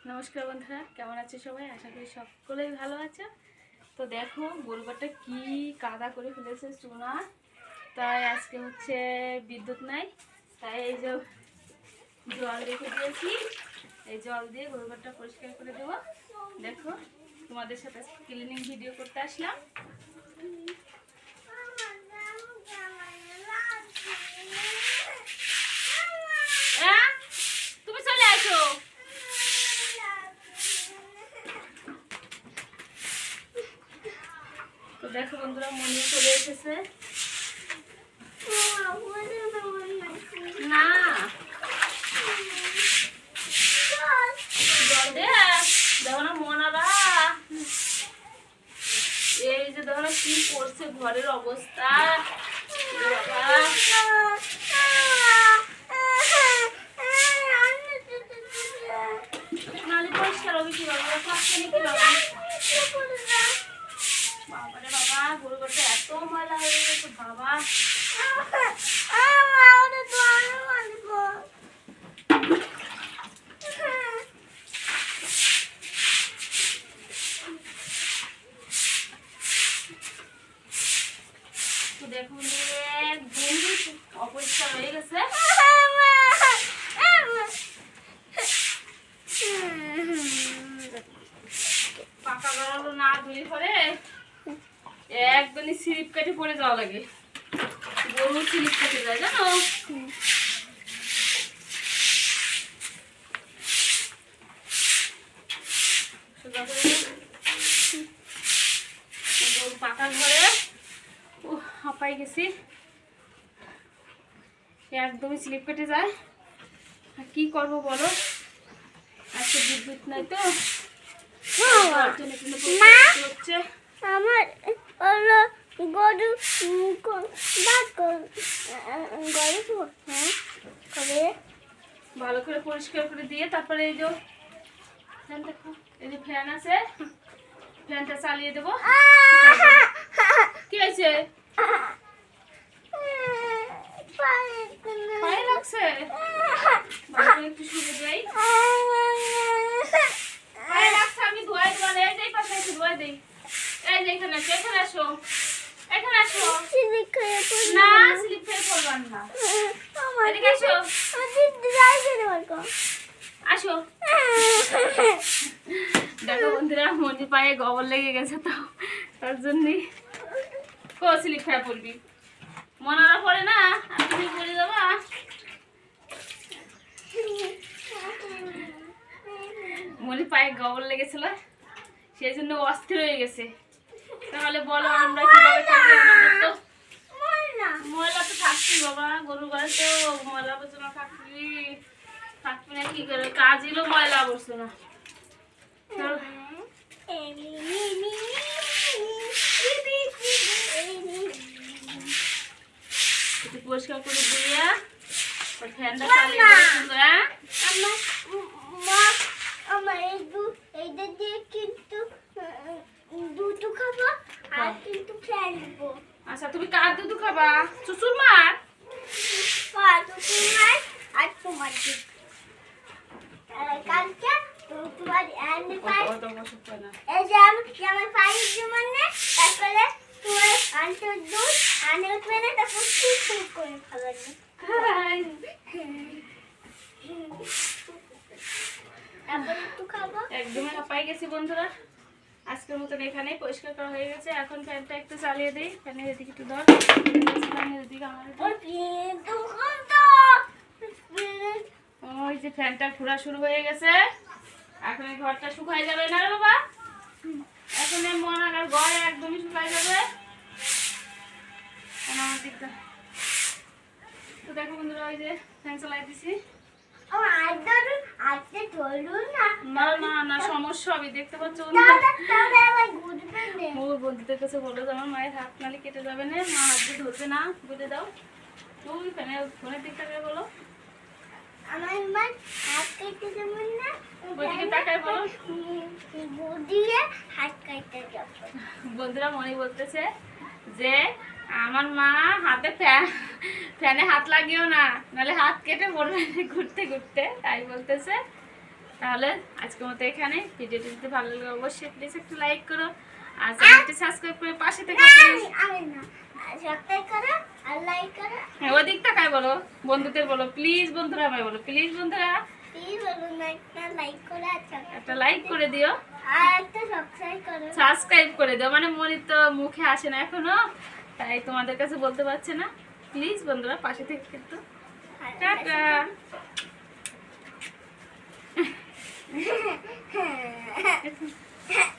নমস্কার বন্ধুরা, কেমন আছে সবাই? আশা করি সকলেই ভালো আছে। তো দেখো গরুবারটা কি কাদা করে ফেলেছে চুনা। তাই আজকে হচ্ছে বিদ্যুৎ নাই, তাই এই যে জল রেখে দিয়েছি। এই জল দিয়ে গরুবারটা পরিষ্কার করে দেবো। দেখো তোমাদের সাথে ক্লিনিং ভিডিও করতে আসলাম। তুমি চলে আসো। তো দেখো বন্ধুরা, মন্দির চলে এসেছে। না জল দে, দেখো না মনারা, এই যে দেখো না কি করছে ঘরের অবস্থা। নালে পরিষ্কার হবে কি বাবা, থাকছে নাকি বাবা? বাবারে বাবা, গরুটা এত ময়লা হয়ে গেছে বাবা। তো দেখুন একদম অপরিষ্কার হয়ে গেছে। পাকা গড়ালো না ধুয়ে পরে একদমই স্লিপ কেটে পড়ে যাওয়া লাগে। গরু স্লিপ কেটে যায় জানো। গরু পাকা ঘরে হাঁপাই গেছি, একদমই স্লিপ কেটে যায়। আর কি করবো বলো, আজকে বিদ্যুৎ নাই তো হচ্ছে। আমার হলো গরু ভালো করে পরিষ্কার করে দিয়ে তারপরে এই যে ফ্যান, দেখো এই যে ফ্যান আছে, ফ্যানটা চালিয়ে দেবো। কি হয়েছে? পায়ে লাগছে, একটু শুনে দেই। পায়ে লাগছে, আমি ধোয়াই দেবো। এই যে পাশে একটু ধোয়াই দেই। এই যে এখানে আসো, এখানে আসো, এখানে আসো। না স্লিপ খেয়ে পড়বার না, এদিকে আসো, আসো। দেখো বন্ধুরা, মন্দির পায়ে গোবর লেগে গেছে, তো তার জন্যই স্লিপ খেয়ে পড়বি। মনারা পড়ে না, আর তুমি পড়ে যাবা। মনির পায়ে গোবর লেগেছিল, সেই জন্য অস্থির হয়ে গেছে। তাহলে বলো আমরা কিভাবে থাকবো? আমাদের তো ময়লা তো থাকছি বাবা, গরু গাড়ি তো ময়লা আবর্জনা থাকবি না, কি করে কাজ এলো ময়লা আবর্জনা। পরিষ্কার করে দিয়ে ফ্যানটা চালিয়ে দেবো। আমার এইটা দিয়ে কিন্তু দুধ খাবো আর কিন্তু ফেলবো। আচ্ছা তুমি কার দুধ খাবা? শ্বশুর মার? শ্বশুর মার আর তোমার দুধ। কালকে তোমার এই যে আমার পায়ের জমান না, তারপরে তোমার আন্টির দুধ আনে উঠবে না, তারপর খুব করে খাবার একদমই হাঁপাই গেছি বন্ধুরা। আজকের মতন এখানেই পরিষ্কার করা হয়ে গেছে। এখন ফ্যানটা একটু চালিয়ে দিই। ফ্যানের এদিকে একটু ধর, এদিকে আমার ওই যে ফ্যানটা ঘোরা শুরু হয়ে গেছে। এখন এই ঘরটা শুকাই যাবে না রে বাবা, এখন এই মনার ঘর একদমই শুকাই যাবে। আমার দিকটা তো দেখো বন্ধুরা, ওই যে ফ্যান চালাই দিছি। না না না, সমস্যা হবে, দেখতে পাচ্ছ বন্ধুদের কাছে বলো যে আমার মায়ের হাত নালে কেটে যাবে না, মা হাত দিয়ে ধরবে না, বলে দাও। তুমি ফোনের দিকটা বলো, আমার মা হাত কেটে যাবে না, ওইদিকে তাকায় বলো। হাত কাটতে যাবে। বন্ধুরা মনে বলতেছে যে আমার মা হাতে ফ্যানে হাত লাগিও না, নাহলে হাত কেটে পড়বে ঘুরতে ঘুরতে, তাই বলতেছে। তাহলে আজকের মতো এখানে। ভিডিওটি যদি ভালো লাগে অবশ্যই প্লিজ একটু লাইক করো আর চ্যানেলটি সাবস্ক্রাইব করে পাশে থেকে আমি না সাবস্ক্রাইব করো আর লাইক করো। হ্যাঁ ওদিক তাকায় বলো, বন্ধুদের বলো প্লিজ, বন্ধুরা আমায় বলো প্লিজ, বন্ধুরা প্লিজ বলুন না একটা লাইক করে একটা লাইক করে দিও আর একটা সাবস্ক্রাইব করো। সাবস্ক্রাইব করে দিও। মানে মনির তো মুখে আসে না এখনো, তাই তোমাদের কাছে বলতে পারছে না। প্লিজ বন্ধুরা পাশে থেকে কিন্তু টাটা। হ্যাঁ